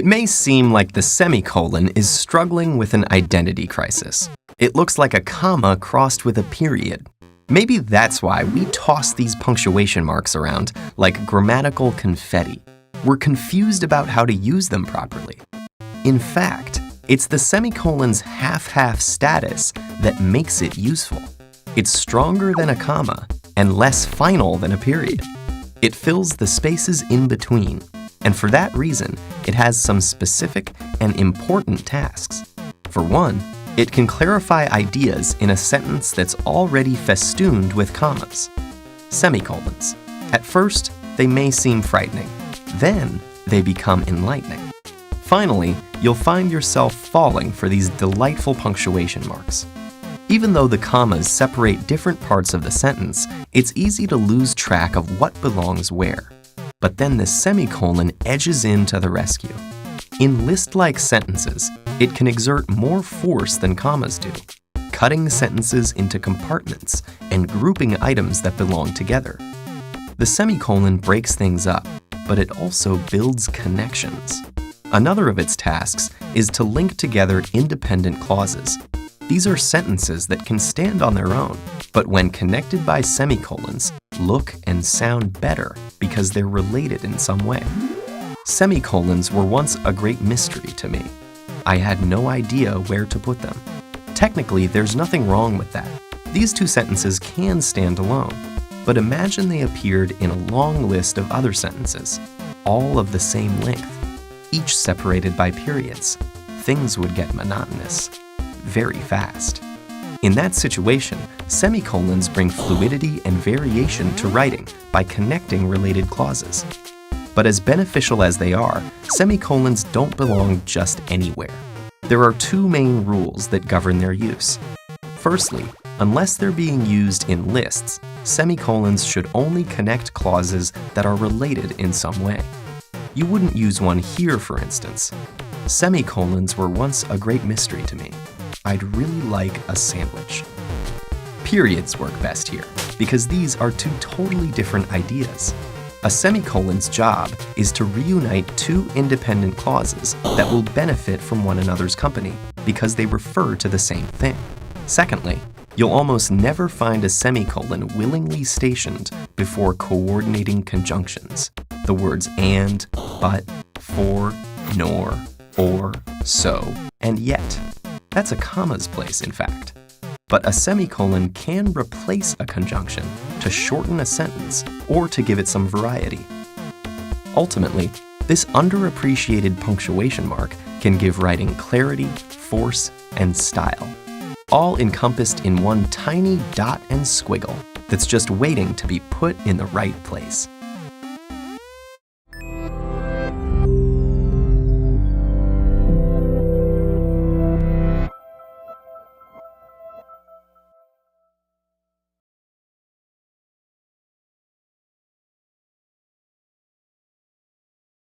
It may seem like the semicolon is struggling with an identity crisis. It looks like a comma crossed with a period. Maybe that's why we toss these punctuation marks around like grammatical confetti. We're confused about how to use them properly. In fact, it's the semicolon's half-half status that makes it useful. It's stronger than a comma and less final than a period. It fills the spaces in between, and for that reason, it has some specific and important tasks. For one, it can clarify ideas in a sentence that's already festooned with commas. Semicolons. At first, they may seem frightening. Then, they become enlightening. Finally, you'll find yourself falling for these delightful punctuation marks. Even though the commas separate different parts of the sentence, it's easy to lose track of what belongs where. But then the semicolon edges in to the rescue. In list-like sentences, it can exert more force than commas do, cutting sentences into compartments and grouping items that belong together. The semicolon breaks things up, but it also builds connections. Another of its tasks is to link together independent clauses. These are sentences that can stand on their own, but when connected by semicolons, look and sound better because they're related in some way. Semicolons were once a great mystery to me. I had no idea where to put them. Technically, there's nothing wrong with that. These two sentences can stand alone, but imagine they appeared in a long list of other sentences, all of the same length, each separated by periods. Things would get monotonous very fast. In that situation, semicolons bring fluidity and variation to writing by connecting related clauses. But as beneficial as they are, semicolons don't belong just anywhere. There are two main rules that govern their use. Firstly, unless they're being used in lists, semicolons should only connect clauses that are related in some way. You wouldn't use one here, for instance. Semicolons were once a great mystery to me. I'd really like a sandwich. Periods work best here, because these are two totally different ideas. A semicolon's job is to reunite two independent clauses that will benefit from one another's company, because they refer to the same thing. Secondly, you'll almost never find a semicolon willingly stationed before coordinating conjunctions. The words and, but, for, nor, or, so, and yet. That's a comma's place, in fact. But a semicolon can replace a conjunction to shorten a sentence or to give it some variety. Ultimately, this underappreciated punctuation mark can give writing clarity, force, and style, all encompassed in one tiny dot and squiggle that's just waiting to be put in the right place.